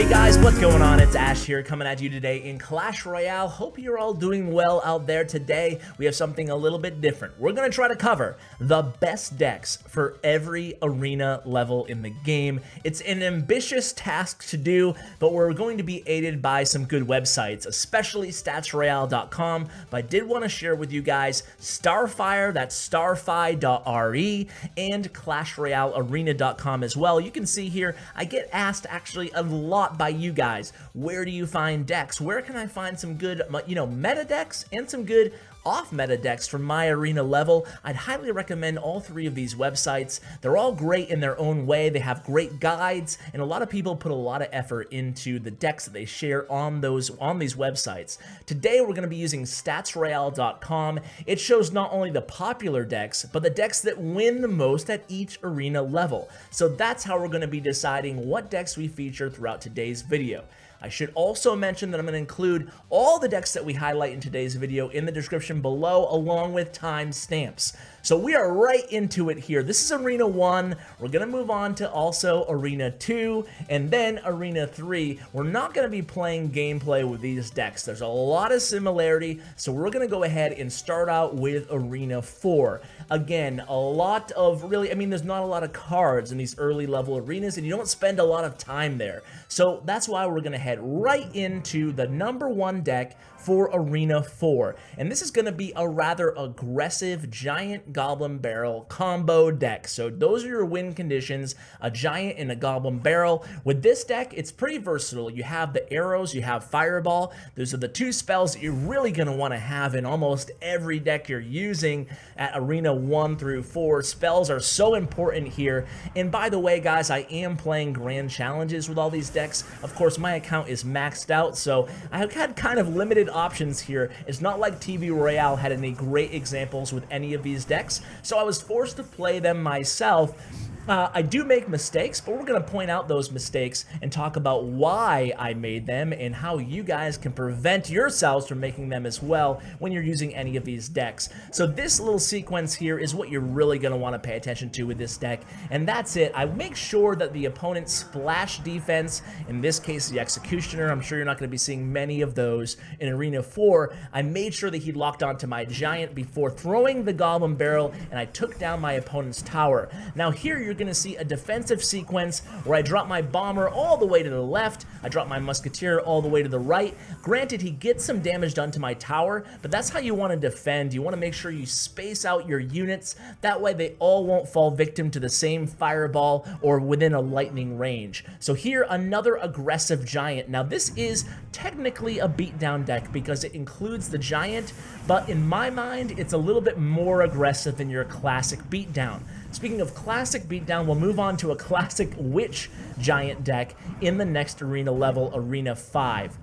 Hey guys, what's going on? It's Ash here coming at you today in Clash Royale. Hope you're all doing well out there today. We have something a little bit different. We're going to try to cover the best decks for every arena level in the game. It's an ambitious task to do, but we're going to be aided by some good websites, especially statsroyale.com. But I did want to share with you guys Starfire, that's starfi.re, and ClashRoyaleArena.com as well. You can see here, I get asked actually a lot by you guys, where do you find decks? Where can I find some good, meta decks and some good off-meta decks from my arena level? I'd highly recommend all three of these websites. They're all great in their own way. They have great guides, and a lot of people put a lot of effort into the decks that they share on these websites. Today, we're going to be using statsroyale.com. It shows not only the popular decks, but the decks that win the most at each arena level. So that's how we're going to be deciding what decks we feature throughout today's video. I should also mention that I'm going to include all the decks that we highlight in today's video in the description below, along with timestamps. So we are right into it here. This is Arena 1. We're going to move on to also Arena 2 and then Arena 3. We're not going to be playing gameplay with these decks. There's a lot of similarity, so we're going to go ahead and start out with Arena 4. Again, a lot of there's not a lot of cards in these early level arenas, and you don't spend a lot of time there. So that's why we're going to head right into the #1 deck for Arena 4. And this is going to be a rather aggressive giant Goblin barrel combo deck. So those are your win conditions, a giant and a Goblin barrel. With this deck, it's pretty versatile. You have the arrows, you have fireball. Those are the two spells that you're really going to want to have in almost every deck you're using at Arena 1 through 4. Spells are so important here. And by the way, guys, I am playing grand challenges with all these decks. Of course, my account is maxed out, so I had kind of limited options here. It's not like TV Royale had any great examples with any of these decks, so I was forced to play them myself. I do make mistakes, but we're going to point out those mistakes and talk about why I made them and how you guys can prevent yourselves from making them as well when you're using any of these decks. So this little sequence here is what you're really going to want to pay attention to with this deck, and that's it. I make sure that the opponent's splash defense, in this case the Executioner, I'm sure you're not going to be seeing many of those in Arena 4, I made sure that he locked onto my giant before throwing the Goblin barrel, and I took down my opponent's tower. Now here you're going to see a defensive sequence where I drop my bomber all the way to the left, I drop my Musketeer all the way to the right. Granted, he gets some damage done to my tower, but that's how you want to defend. You want to make sure you space out your units, that way they all won't fall victim to the same fireball or within a lightning range. So here, another aggressive giant. Now this is technically a beatdown deck because it includes the giant, but in my mind, it's a little bit more aggressive than your classic beatdown. Speaking of classic beatdown, we'll move on to a classic witch giant deck in the next arena level, Arena 5.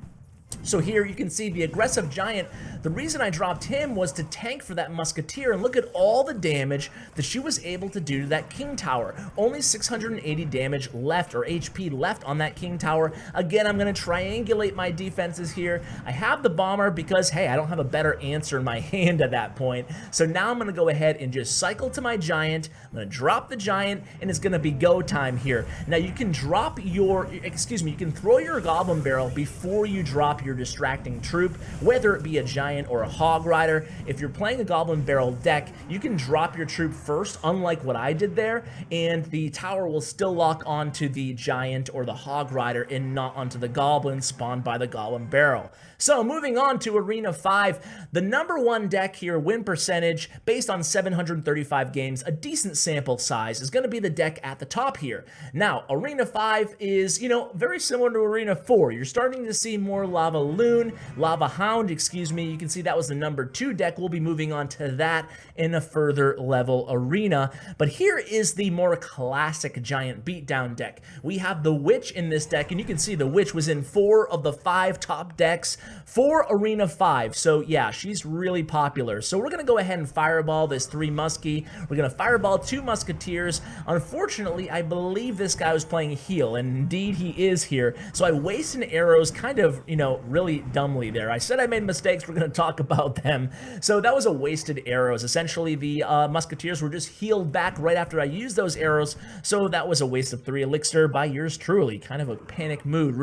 So here you can see the aggressive giant. The reason I dropped him was to tank for that Musketeer, and look at all the damage that she was able to do to that King Tower. Only 680 damage left, or HP left on that King Tower. Again, I'm going to triangulate my defenses here. I have the bomber because, hey, I don't have a better answer in my hand at that point. So now I'm going to go ahead and just cycle to my giant. I'm going to drop the giant, and it's going to be go time here. Now you can you can throw your Goblin barrel before you drop your distracting troop, whether it be a giant or a hog rider. If you're playing a Goblin barrel deck, you can drop your troop first, unlike what I did there, and the tower will still lock onto the giant or the hog rider and not onto the goblin spawned by the Goblin barrel. So moving on to Arena 5, the #1 deck here, win percentage based on 735 games, a decent sample size, is going to be the deck at the top here. Now, Arena 5 is, very similar to Arena 4. You're starting to see more Lava Hound, you can see that was the #2 deck. We'll be moving on to that in a further level arena. But here is the more classic giant beatdown deck. We have the Witch in this deck, and you can see the Witch was in 4 of the 5 top decks for Arena 5. So yeah, she's really popular. So we're going to go ahead and fireball this 3 Muskie. We're going to fireball 2 Musketeers. Unfortunately, I believe this guy was playing heal, and indeed he is here. So I wasted arrows kind of, really dumbly there. I said I made mistakes. We're going to talk about them. So that was a wasted arrows. Essentially, the Musketeers were just healed back right after I used those arrows, so that was a waste of 3 elixir by yours truly. Kind of a panic move,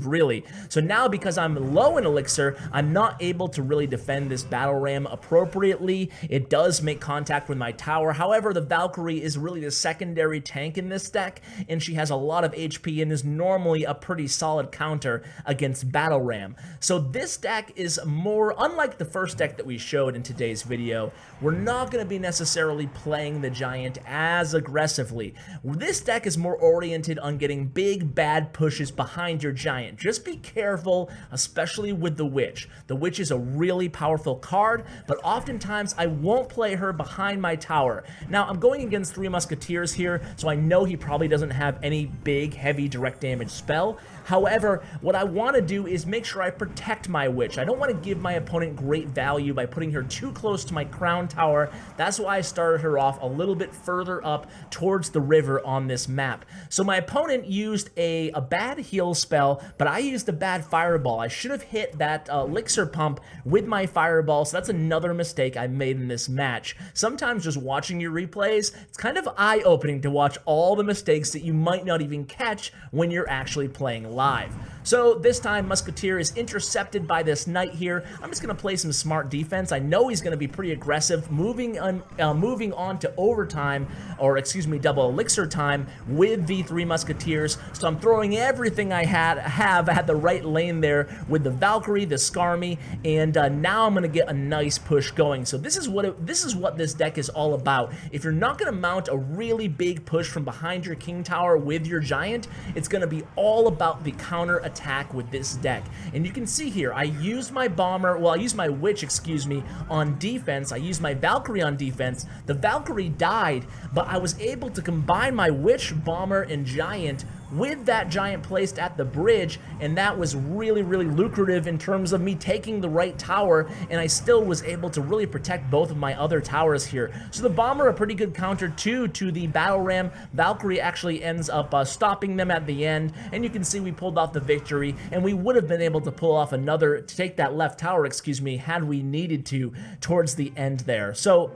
really. So now, because I'm low in elixir, I'm not able to really defend this battle ram appropriately. It does make contact with my tower. However, the Valkyrie is really the secondary tank in this deck, and she has a lot of HP and is normally a pretty solid counter against battle ram. So this deck is more unlike the first deck that we showed in today's video. We're not going to be necessarily playing the giant as aggressively. This deck is more oriented on getting big bad pushes behind your giant. Just be careful, especially with the witch. The witch is a really powerful card, but oftentimes I won't play her behind my tower. Now, I'm going against 3 musketeers here, so I know he probably doesn't have any big heavy direct damage spell. However, what I want to do is make sure I protect my witch. I don't want to give my opponent great value by putting her too close to my crown tower. That's why I started her off a little bit further up towards the river on this map. So my opponent used a bad heal spell, but I used a bad fireball. I should have hit that elixir pump with my fireball, so that's another mistake I made in this match. Sometimes just watching your replays, it's kind of eye-opening to watch all the mistakes that you might not even catch when you're actually playing live. So this time, Musketeer is intercepted by this knight here. I'm just going to play some smart defense. I know he's going to be pretty aggressive, moving on to overtime, or excuse me, double elixir time with the 3 musketeers. So I'm throwing everything I have at the right lane there with the Valkyrie, the Skarmy, and now I'm going to get a nice push going. So this is what this deck is all about. If you're not going to mount a really big push from behind your king tower with your giant, it's going to be all about the counter attack with this deck. And you can see here, I used my bomber, well, I used my witch, excuse me, on defense. I used my Valkyrie on defense. The Valkyrie died, but I was able to combine my witch, bomber, and giant with that giant placed at the bridge, and that was really, really lucrative in terms of me taking the right tower, and I still was able to really protect both of my other towers here. So the bomber, a pretty good counter too to the battle ram. Valkyrie actually ends up stopping them at the end, and you can see we pulled off the victory, and we would have been able to pull off another, to take that left tower, excuse me, had we needed to towards the end there. So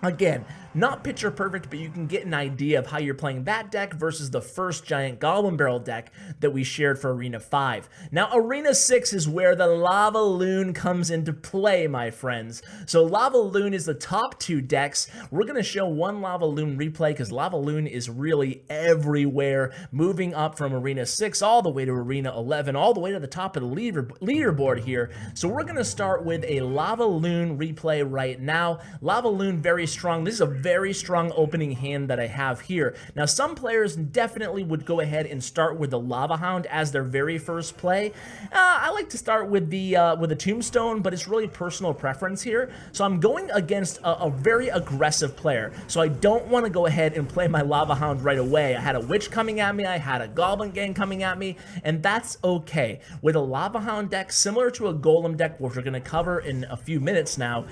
again, not picture perfect, but you can get an idea of how you're playing that deck versus the first giant Goblin Barrel deck that we shared for Arena 5. Now, Arena 6 is where the Lava Loon comes into play, my friends. So Lava Loon is the top 2 decks. We're going to show one Lava Loon replay because Lava Loon is really everywhere, moving up from Arena 6 all the way to Arena 11, all the way to the top of the leaderboard here. So we're going to start with a Lava Loon replay right now. Lava Loon, very strong. This is a very strong opening hand that I have here. Now, some players definitely would go ahead and start with the Lava Hound as their very first play. I like to start with the Tombstone, but it's really personal preference here. So I'm going against a very aggressive player. So I don't want to go ahead and play my Lava Hound right away. I had a Witch coming at me, I had a Goblin gang coming at me, and that's okay. With a Lava Hound deck, similar to a Golem deck, which we're going to cover in a few minutes now,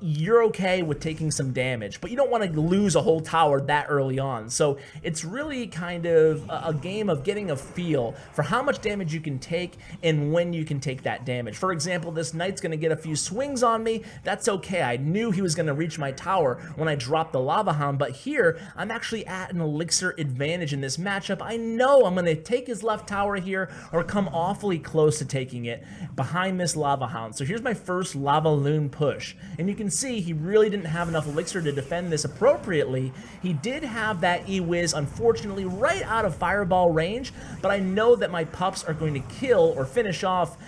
you're okay with taking some damage, but you don't want to lose a whole tower that early on. So it's really kind of a game of getting a feel for how much damage you can take and when you can take that damage. For example, this knight's going to get a few swings on me. That's okay. I knew he was going to reach my tower when I dropped the Lava Hound, but here I'm actually at an elixir advantage in this matchup. I know I'm going to take his left tower here or come awfully close to taking it behind this Lava Hound. So here's my first Lava Loon push, and you can see he really didn't have enough elixir to defend this appropriately. He did have that E-Wiz, unfortunately, right out of fireball range, but I know that my pups are going to kill or finish off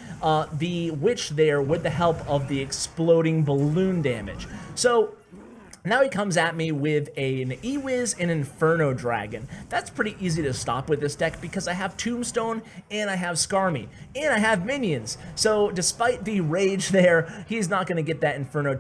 the witch there with the help of the exploding balloon damage. So now he comes at me with an E-Wiz and Inferno Dragon. That's pretty easy to stop with this deck because I have Tombstone and I have Skarmy and I have Minions. So despite the rage there, he's not going to get that Inferno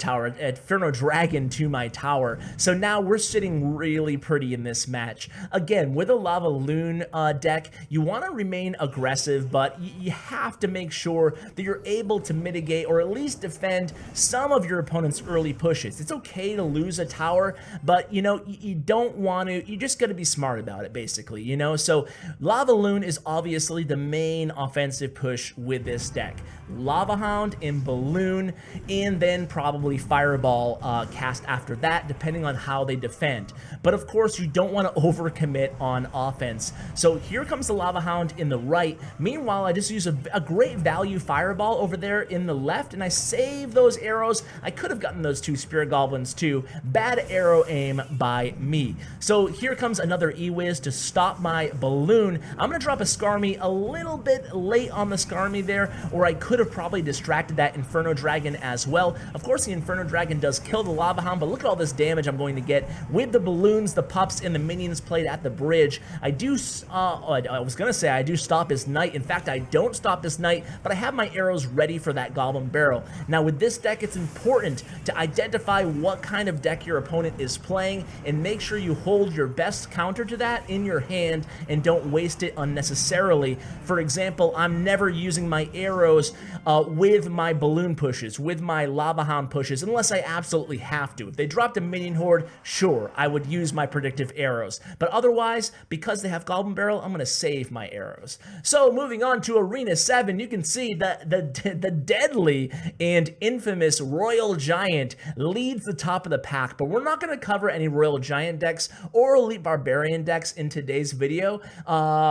Dragon to my tower. So now we're sitting really pretty in this match. Again, with a Lava Loon deck, you want to remain aggressive, but you have to make sure that you're able to mitigate or at least defend some of your opponent's early pushes. It's okay to lose use a tower, but you know, you don't want to, you just got to be smart about it basically, you know? So Lava Loon is obviously the main offensive push with this deck. Lava Hound and Balloon, and then probably Fireball cast after that, depending on how they defend. But of course, you don't want to overcommit on offense. So here comes the Lava Hound in the right. Meanwhile, I just use a great value Fireball over there in the left, and I save those arrows. I could have gotten those 2 Spirit Goblins too. Bad arrow aim by me. So here comes another E-Wiz to stop my Balloon. I'm going to drop a Skarmy a little bit late on the Skarmy there, or I could have probably distracted that Inferno Dragon as well. Of course, the Inferno Dragon does kill the Lava Hound, but look at all this damage I'm going to get with the balloons, the pups, and the minions played at the bridge. I do, I was going to say I do stop his knight. In fact, I don't stop his knight, but I have my arrows ready for that Goblin Barrel. Now, with this deck, it's important to identify what kind of deck your opponent is playing and make sure you hold your best counter to that in your hand and don't waste it unnecessarily. For example, I'm never using my arrows with my balloon pushes, with my Lava Hound pushes, unless I absolutely have to. If they dropped a Minion Horde, sure, I would use my predictive arrows. But otherwise, because they have Goblin Barrel, I'm going to save my arrows. So moving on to Arena 7, you can see that the deadly and infamous Royal Giant leads the top of the pack, but we're not going to cover any Royal Giant decks or Elite Barbarian decks in today's video,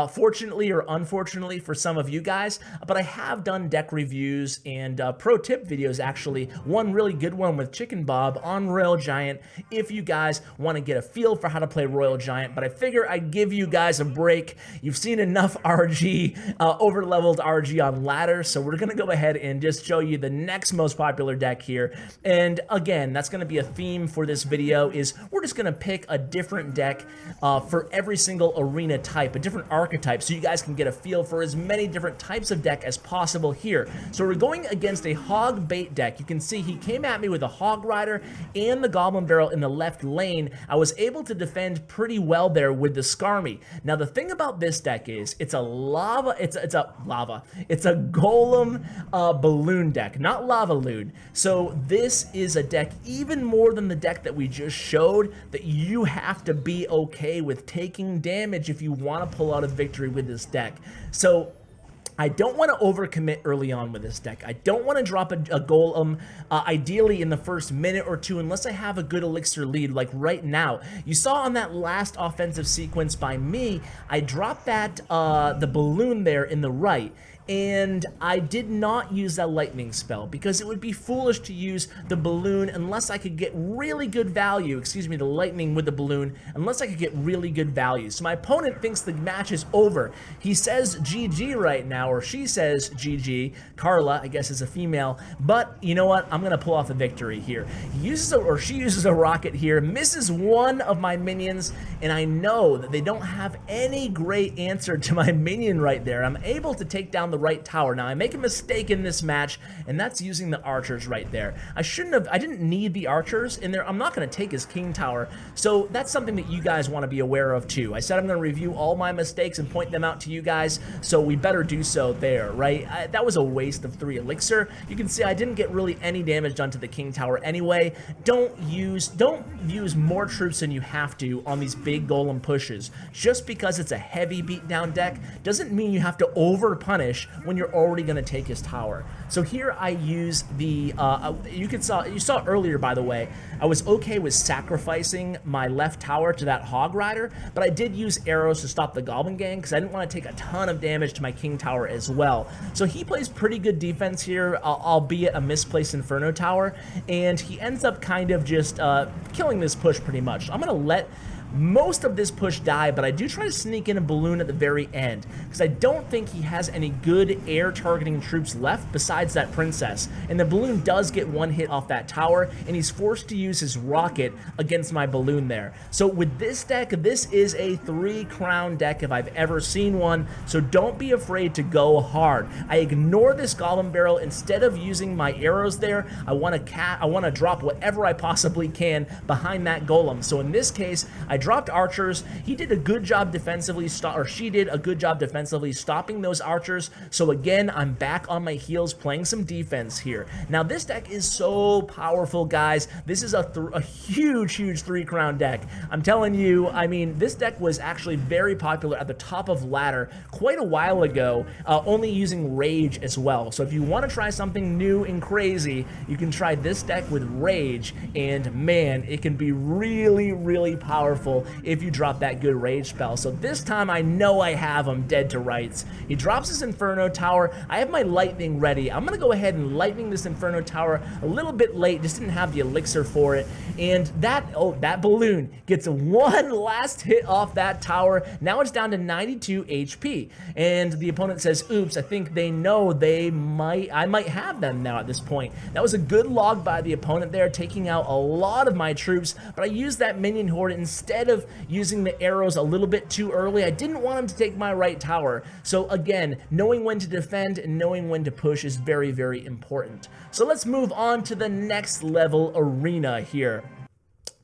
fortunately or unfortunately for some of you guys, but I have done deck reviews and pro tip videos, actually. One really good one with Chicken Bob on Royal Giant if you guys want to get a feel for how to play Royal Giant, but I figure I'd give you guys a break. You've seen enough RG, over-leveled RG on ladder, so we're going to go ahead and just show you the next most popular deck here. And again, that's going to be a theme for this video, is we're just going to pick a different deck for every single arena type, a different archetype, so you guys can get a feel for as many different types of deck as possible here. So we're going against a Hog Bait deck. You can see he came at me with a Hog Rider and the Goblin Barrel in the left lane. I was able to defend pretty well there with the Skarmy. Now the thing about this deck is it's a Golem balloon deck, not Lava Loon. So this is a deck, even more than the deck that we just showed, that you have to be okay with taking damage if you want to pull out a victory with this deck. So I don't want to overcommit early on with this deck. I don't want to drop a Golem, ideally in the first minute or two, unless I have a good Elixir lead, like right now. You saw on that last offensive sequence by me, I dropped that, the balloon there in the right, and I did not use that lightning spell because it would be foolish to use the balloon unless I could get really good value, the lightning with the balloon, unless I could get really good value. So my opponent thinks the match is over. He says GG right now, or she says GG. Carla, I guess, is a female, but you know what? I'm gonna pull off a victory here. He uses she uses a rocket here, misses one of my minions, and I know that they don't have any great answer to my minion right there. I'm able to take down the right tower. Now I make a mistake in this match, and that's using the archers right there. I didn't need the archers in there. I'm not going to take his king tower, so that's something that you guys want to be aware of too. I said I'm going to review all my mistakes and point them out to you guys, so we better do so there, right? That was a waste of 3 elixir. You can see I didn't get really any damage done to the king tower anyway. Don't use more troops than you have to on these big golem pushes. Just because it's a heavy beatdown deck doesn't mean you have to over punish when you're already going to take his tower. So here I use the, you saw earlier, by the way, I was okay with sacrificing my left tower to that Hog Rider, but I did use arrows to stop the Goblin Gang because I didn't want to take a ton of damage to my king tower as well. So he plays pretty good defense here, albeit a misplaced Inferno tower, and he ends up kind of just killing this push pretty much. I'm going to let most of this push die, but I do try to sneak in a balloon at the very end because I don't think he has any good air targeting troops left besides that princess, and the balloon does get one hit off that tower, and he's forced to use his rocket against my balloon there. So with this deck, this is a 3 crown deck if I've ever seen one, so don't be afraid to go hard. I ignore this Goblin Barrel. Instead of using my arrows there, I want to drop whatever I possibly can behind that golem. So in this case, I dropped archers. He did a good job defensively, she did a good job defensively stopping those archers. So again, I'm back on my heels playing some defense here. Now this deck is so powerful, guys. This is a huge 3-crown deck. I'm telling you, I mean, this deck was actually very popular at the top of ladder quite a while ago, only using Rage as well. So if you want to try something new and crazy, you can try this deck with Rage, and man, it can be really powerful if you drop that good Rage spell. So this time I know I have him dead to rights. He drops his Inferno Tower. I have my Lightning ready. I'm gonna go ahead and Lightning this Inferno Tower a little bit late, just didn't have the Elixir for it, and that balloon gets one last hit off that tower. Now it's down to 92 HP, and the opponent says, oops, I think they know I might have them now at this point. That was a good log by the opponent there, taking out a lot of my troops, but I used that Minion Horde instead of using the arrows a little bit too early. I didn't want him to take my right tower. So again, knowing when to defend and knowing when to push is very important. So let's move on to the next level arena here.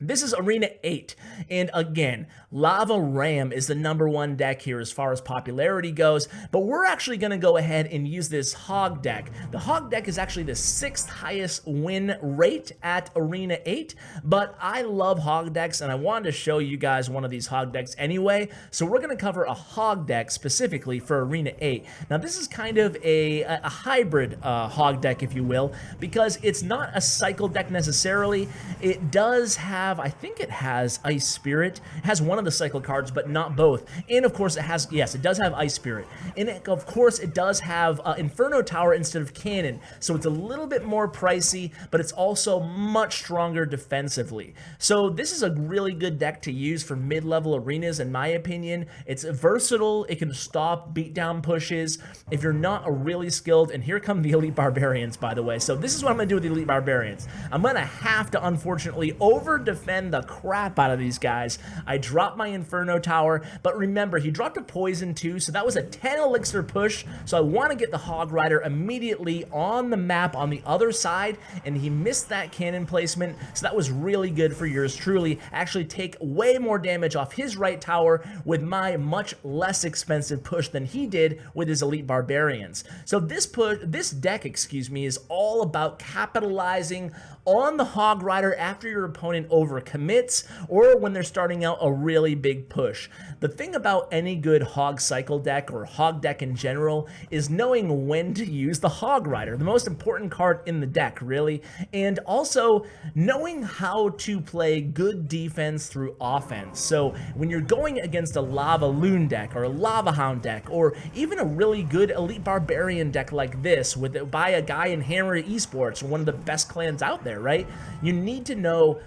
This is Arena 8, and again, Lava Ram is the #1 deck here as far as popularity goes, but we're actually going to go ahead and use this Hog deck. The Hog deck is actually the 6th highest win rate at Arena 8, but I love Hog decks, and I wanted to show you guys one of these Hog decks anyway, so we're going to cover a Hog deck specifically for Arena 8. Now, this is kind of a hybrid Hog deck, if you will, because it's not a cycle deck necessarily. It does have, I think it has Ice Spirit. It has one of the cycle cards, but not both. And of course it has, yes, it does have Ice Spirit. And of course it does have Inferno Tower instead of Cannon. So it's a little bit more pricey, but it's also much stronger defensively. So this is a really good deck to use for mid-level arenas, in my opinion. It's versatile. It can stop beatdown pushes if you're not a really skilled, and here come the Elite Barbarians, by the way. So this is what I'm going to do with the Elite Barbarians. I'm going to have to, unfortunately, over-defend the crap out of these guys. I dropped my Inferno Tower, but remember, he dropped a poison too, so that was a 10 elixir push, so I want to get the Hog Rider immediately on the map on the other side, and he missed that cannon placement, so that was really good for yours truly. Actually take way more damage off his right tower with my much less expensive push than he did with his Elite Barbarians. So this deck, excuse me, is all about capitalizing on the Hog Rider after your opponent overcommits or when they're starting out a really big push. The thing about any good Hog cycle deck or Hog deck in general is knowing when to use the Hog Rider, the most important card in the deck, really, and also knowing how to play good defense through offense. So when you're going against a Lava Loon deck or a Lava Hound deck or even a really good Elite Barbarian deck like this by a guy in Hammer Esports, one of the best clans out there, right? You need to know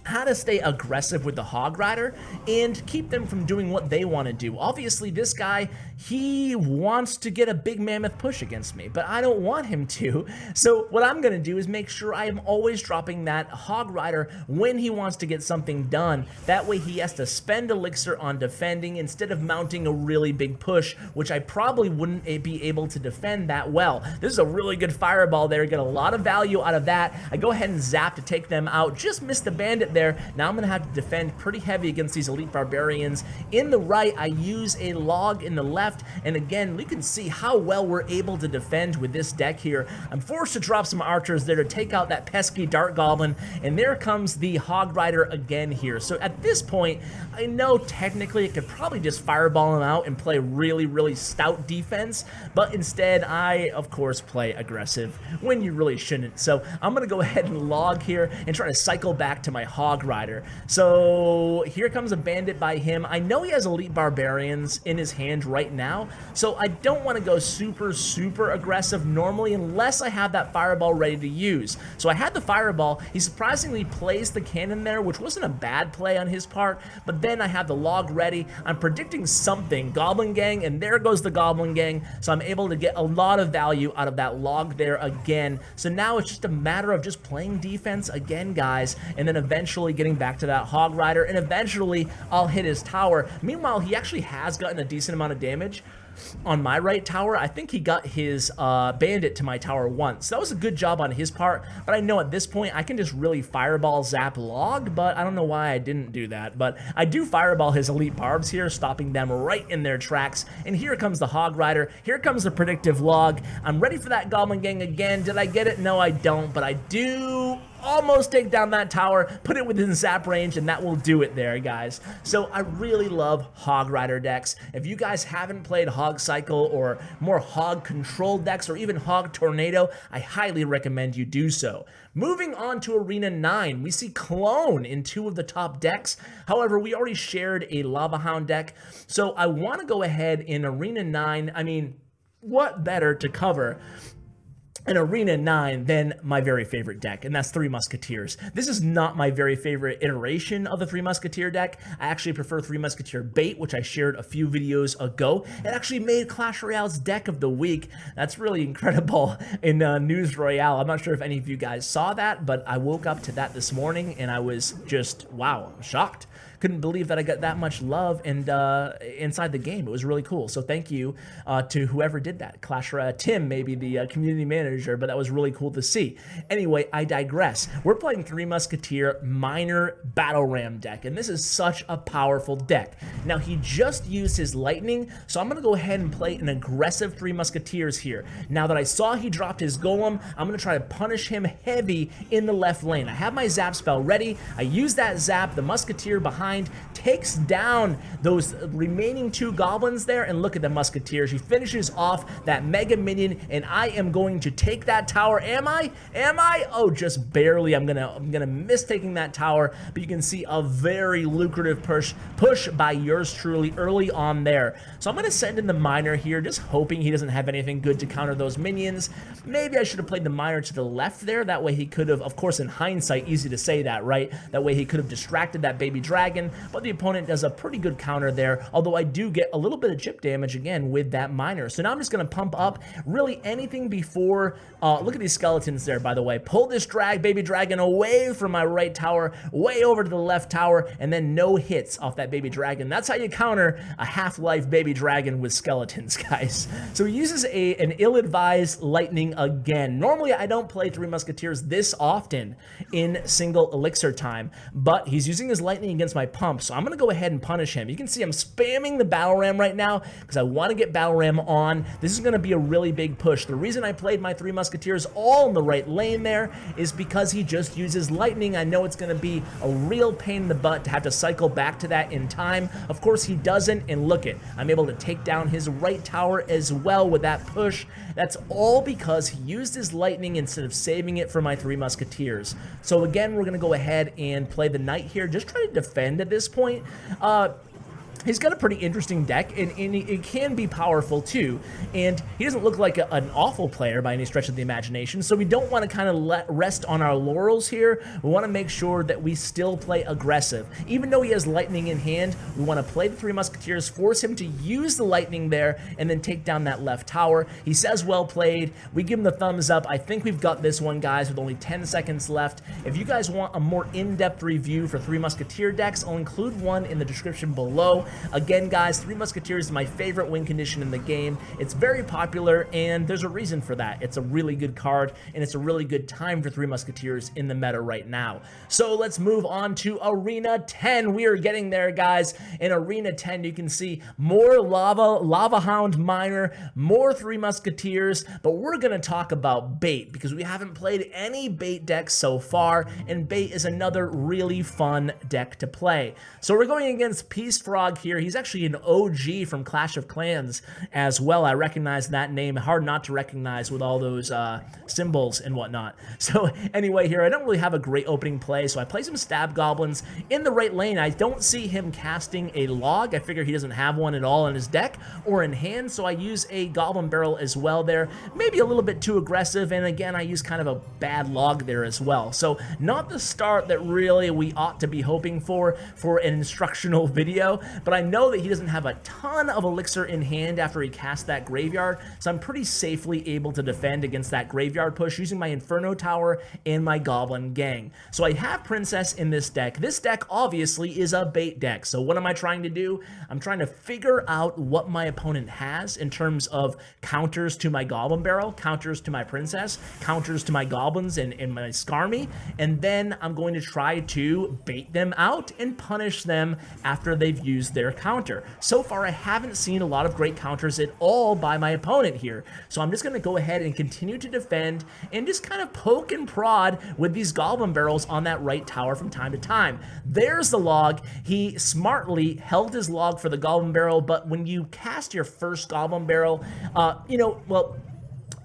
how to stay aggressive with the Hog Rider and keep them from doing what they want to do. Obviously, this guy, he wants to get a big mammoth push against me, but I don't want him to. So what I'm going to do is make sure I am always dropping that Hog Rider when he wants to get something done. That way he has to spend elixir on defending instead of mounting a really big push, which I probably wouldn't be able to defend that well. This is a really good fireball there. Get a lot of value out of that. I go ahead and zap to take them out. Just missed the bandit there. Now I'm going to have to defend pretty heavy against these Elite Barbarians. In the right, I use a log in the left, and again, you can see how well we're able to defend with this deck here. I'm forced to drop some archers there to take out that pesky Dart Goblin, and there comes the Hog Rider again here. So at this point, I know technically I could probably just fireball him out and play really stout defense, but instead I, of course, play aggressive when you really shouldn't. So I'm going to go ahead and log here and try to cycle back to my Hog Rider. So here comes a bandit by him. I know he has Elite Barbarians in his hand right now, so I don't want to go super aggressive normally unless I have that fireball ready to use. So I had the fireball. He surprisingly placed the cannon there, which wasn't a bad play on his part, but then I have the log ready. I'm predicting something, Goblin Gang, and there goes the Goblin Gang, so I'm able to get a lot of value out of that log there again. So now it's just a matter of just playing defense again, guys, and then eventually eventually getting back to that Hog Rider, and eventually I'll hit his tower. Meanwhile, he actually has gotten a decent amount of damage on my right tower. I think he got his bandit to my tower once. So that was a good job on his part, but I know at this point I can just really fireball zap log, but I don't know why I didn't do that. But I do fireball his elite barbs here, stopping them right in their tracks. And here comes the Hog Rider. Here comes the predictive log. I'm ready for that Goblin gang again. Did I get it? No, I don't, but I do almost take down that tower, put it within zap range, and that will do it there, guys. So I really love Hog Rider decks. If you guys haven't played Hog Cycle or more Hog Control decks or even Hog Tornado, I highly recommend you do so. Moving on to Arena 9, we see Clone in 2 of the top decks. However, we already shared a Lava Hound deck, so I want to go ahead in Arena 9. I mean, what better to cover in Arena 9 than my very favorite deck, and that's 3 Musketeers. This is not my very favorite iteration of the 3 Musketeer deck. I actually prefer 3 Musketeer Bait, which I shared a few videos ago. It actually made Clash Royale's deck of the week. That's really incredible in News Royale. I'm not sure if any of you guys saw that, but I woke up to that this morning and I was just, wow, shocked. Couldn't believe that I got that much love and inside the game. It was really cool. So thank you to whoever did that. Clash Royale, Tim, maybe the community manager, but that was really cool to see. Anyway, I digress. We're playing 3 Musketeer Minor Battle Ram deck, and this is such a powerful deck. Now, he just used his lightning, so I'm going to go ahead and play an aggressive 3 Musketeers here. Now that I saw he dropped his Golem, I'm going to try to punish him heavy in the left lane. I have my zap spell ready. I use that zap. The Musketeer behind takes down those remaining 2 goblins there, and look at the Musketeers. He finishes off that Mega Minion, and I am going to take that tower. Am I? Oh, just barely. I'm gonna miss taking that tower, but you can see a very lucrative push by yours truly early on there. So I'm gonna send in the Miner here, just hoping he doesn't have anything good to counter those minions. Maybe I should have played the Miner to the left there. That way he could have, of course, in hindsight, easy to say that, right? That way he could have distracted that baby dragon, but the opponent does a pretty good counter there, although I do get a little bit of chip damage again with that Miner. So now I'm just going to pump up really anything before, look at these skeletons there, by the way. Pull this baby dragon away from my right tower, way over to the left tower, and then no hits off that baby dragon. That's how you counter a half-life baby dragon with skeletons, guys. So he uses an ill-advised lightning again. Normally, I don't play 3 Musketeers this often in single elixir time, but he's using his lightning against my pump, so I'm going to go ahead and punish him. You can see I'm spamming the Battle Ram right now because I want to get Battle Ram on. This is going to be a really big push. The reason I played my 3 Musketeers all in the right lane there is because he just uses lightning. I know it's going to be a real pain in the butt to have to cycle back to that in time. Of course, he doesn't, and look it. I'm able to take down his right tower as well with that push. That's all because he used his lightning instead of saving it for my 3 Musketeers. So again, we're going to go ahead and play the Knight here. Just try to defend at this point. He's got a pretty interesting deck, and it can be powerful too. And he doesn't look like an awful player by any stretch of the imagination, so we don't want to kind of rest on our laurels here. We want to make sure that we still play aggressive. Even though he has lightning in hand, we want to play the 3 Musketeers, force him to use the lightning there, and then take down that left tower. He says well played. We give him the thumbs up. I think we've got this one, guys, with only 10 seconds left. If you guys want a more in-depth review for 3 Musketeer decks, I'll include one in the description below. Again, guys, 3 Musketeers is my favorite win condition in the game. It's very popular, and there's a reason for that. It's a really good card, and it's a really good time for 3 Musketeers in the meta right now. So let's move on to Arena 10. We are getting there, guys. In Arena 10, you can see more Lava Hound Miner, more 3 Musketeers, but we're going to talk about Bait because we haven't played any Bait decks so far, and Bait is another really fun deck to play. So we're going against Peace Frog here. He's actually an OG from Clash of Clans as well. I recognize that name. Hard not to recognize with all those symbols and whatnot. So anyway, here I don't really have a great opening play, so I play some Stab Goblins in the right lane. I don't see him casting a log. I figure he doesn't have one at all in his deck or in hand, so I use a Goblin Barrel as well there. Maybe a little bit too aggressive, and again, I use kind of a bad log there as well. So not the start that really we ought to be hoping for an instructional video, but but I know that he doesn't have a ton of Elixir in hand after he casts that graveyard, so I'm pretty safely able to defend against that graveyard push using my Inferno Tower and my Goblin Gang. So I have Princess in this deck. This deck obviously is a bait deck, so what am I trying to do? I'm trying to figure out what my opponent has in terms of counters to my Goblin Barrel, counters to my Princess, counters to my Goblins and my Skarmy, and then I'm going to try to bait them out and punish them after they've used their counter. So far, I haven't seen a lot of great counters at all by my opponent here, so I'm just going to go ahead and continue to defend and just kind of poke and prod with these Goblin Barrels on that right tower from time to time. There's the log. He smartly held his log for the Goblin Barrel, but when you cast your first Goblin Barrel,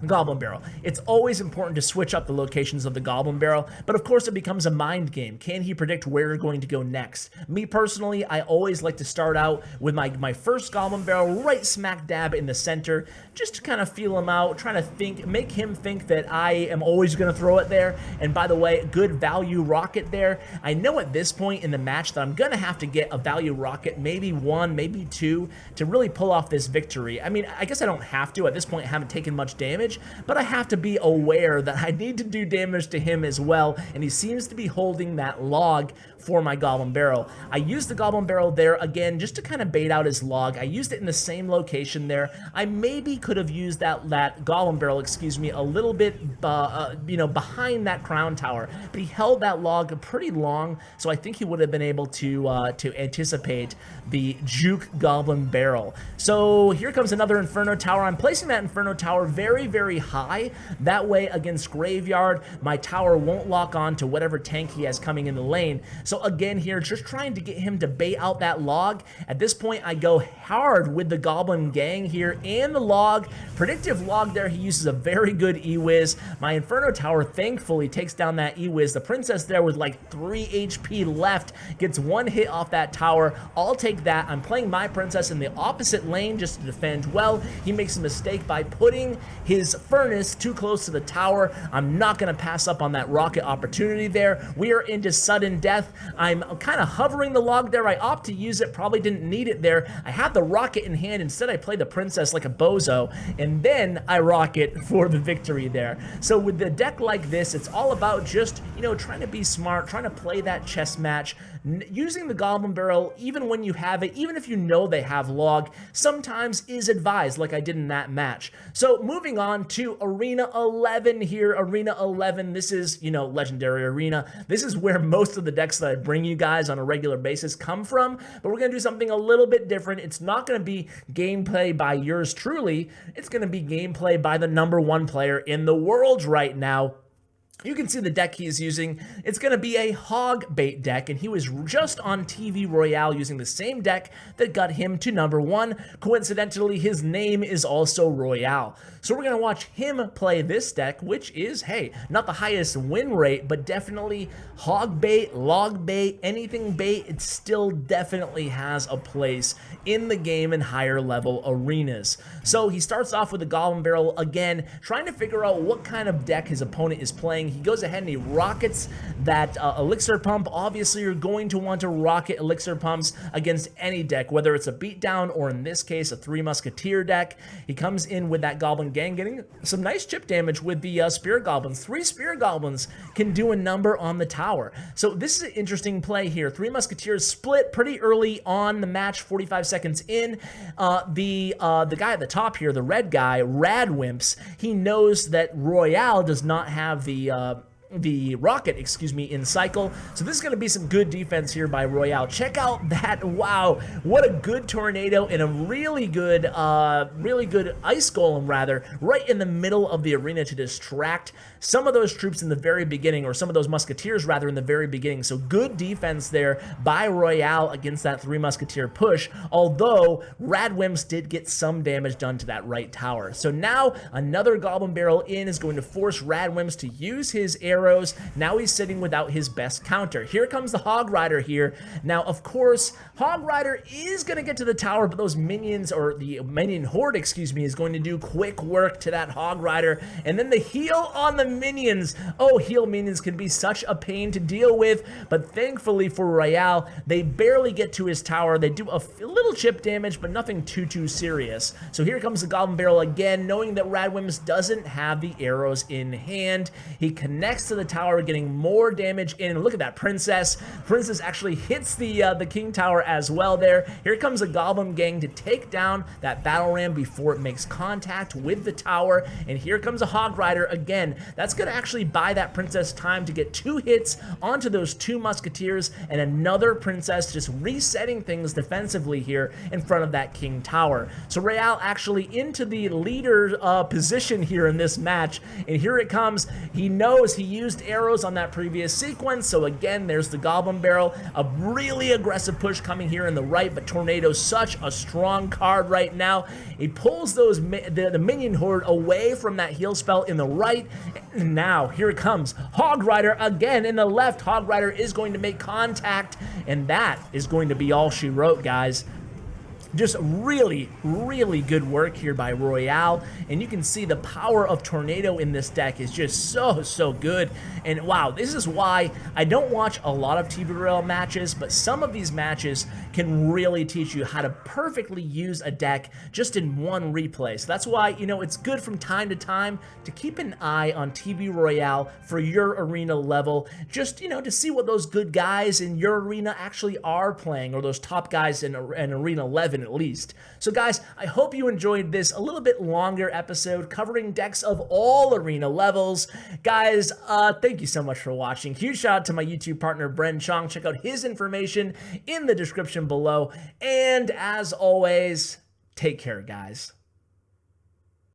Goblin Barrel, it's always important to switch up the locations of the Goblin Barrel, but of course it becomes a mind game. Can he predict where you're going to go next? Me personally, I always like to start out with my first Goblin Barrel right smack dab in the center, just to kind of feel him out, trying to make him think that I am always going to throw it there. And by the way, good value rocket there. I know at this point in the match that I'm going to have to get a value rocket, maybe one, maybe two, to really pull off this victory. I mean, I guess I don't have to. At this point, I haven't taken much damage, but I have to be aware that I need to do damage to him as well, and he seems to be holding that log for my Goblin Barrel. I used the Goblin Barrel there again just to kind of bait out his log. I used it in the same location there. I maybe could have used that Goblin Barrel, excuse me, a little bit behind that crown tower, but he held that log pretty long, so I think he would have been able to anticipate the juke Goblin Barrel. So here comes another Inferno Tower. I'm placing that Inferno Tower very, very high. That way against Graveyard, my tower won't lock on to whatever tank he has coming in the lane. So again here, just trying to get him to bait out that log. At this point, I go hard with the Goblin Gang here and the log. Predictive log there, he uses a very good E-Wiz. My Inferno Tower thankfully takes down that E-Wiz. The Princess there with like 3 HP left gets one hit off that tower. I'll take that. I'm playing my Princess in the opposite lane just to defend well. He makes a mistake by putting his furnace too close to the tower. I'm not going to pass up on that rocket opportunity there. We are into sudden death. I'm kind of hovering the log there. I opt to use it. Probably didn't need it there. I had the rocket in hand. Instead, I played the Princess like a bozo, and then I rocket for the victory there. So with the deck like this, it's all about just, trying to be smart, trying to play that chess match, using the Goblin Barrel, even when you have it, even if you know they have log, sometimes is advised, like I did in that match. So moving on to Arena 11 here. Arena 11, this is, Legendary Arena. This is where most of the decks that I bring you guys on a regular basis come from, but we're going to do something a little bit different. It's not going to be gameplay by yours truly. It's going to be gameplay by the #1 player in the world right now. You can see the deck he's using. It's going to be a hog bait deck, and he was just on TV Royale using the same deck that got him to #1. Coincidentally, his name is also Royale. So we're going to watch him play this deck, which is, hey, not the highest win rate, but definitely hog bait, log bait, anything bait. It still definitely has a place in the game in higher level arenas. So he starts off with the Goblin Barrel again, trying to figure out what kind of deck his opponent is playing. He goes ahead and he rockets that Elixir Pump. Obviously, you're going to want to rocket Elixir Pumps against any deck, whether it's a beatdown or in this case, a 3 Musketeer deck. He comes in with that Goblin Gang, getting some nice chip damage with the Spear Goblins. 3 Spear Goblins can do a number on the tower. So this is an interesting play here. 3 Musketeers split pretty early on the match, 45 seconds in. The guy at the top here, the red guy, Radwimps, he knows that Royale does not have the rocket, in cycle. So this is going to be some good defense here by Royale. Check out that, wow, what a good tornado and a really good ice golem, rather, right in the middle of the arena to distract some of those troops in the very beginning, or some of those Musketeers, rather, in the very beginning. So good defense there by Royale against that 3 Musketeer push, although Radwimps did get some damage done to that right tower. So now another Goblin Barrel in is going to force Radwimps to use his air arrows. Now he's sitting without his best counter. Here comes the Hog Rider here. Now, of course, Hog Rider is going to get to the tower, but those minions, or the Minion Horde, excuse me, is going to do quick work to that Hog Rider. And then the heal on the minions. Oh, heal minions can be such a pain to deal with, but thankfully for Royale, they barely get to his tower. They do a little chip damage, but nothing too serious. So here comes the Goblin Barrel again, knowing that Radwims doesn't have the arrows in hand. He connects to the tower, getting more damage in. And look at that Princess. Princess actually hits the King Tower as well there. Here comes the Goblin Gang to take down that battle ram before it makes contact with the tower. And here comes a Hog Rider again. That's going to actually buy that Princess time to get 2 hits onto those 2 Musketeers, and another Princess just resetting things defensively here in front of that King Tower. So Royale actually into the leader position here in this match, and here it comes. He knows he used arrows on that previous sequence, so again, there's the Goblin Barrel. A really aggressive push coming here in the right, but Tornado's such a strong card right now. He pulls those the Minion Horde away from that heal spell in the right, and now here it comes. Hog Rider again in the left. Hog Rider is going to make contact, and that is going to be all she wrote, guys. Just really good work here by Royale, and you can see the power of Tornado in this deck is just so good. And wow, this is why I don't watch a lot of TV Royale matches, but some of these matches can really teach you how to perfectly use a deck just in one replay. So that's why, you know, it's good from time to time to keep an eye on TV Royale for your arena level, just, you know, to see what those good guys in your arena actually are playing, or those top guys in Arena 11 at least. So guys, I hope you enjoyed this a little bit longer episode covering decks of all arena levels. Guys, thank you so much for watching. Huge shout out to my YouTube partner, Bren Chong. Check out his information in the description below. And as always, take care, guys.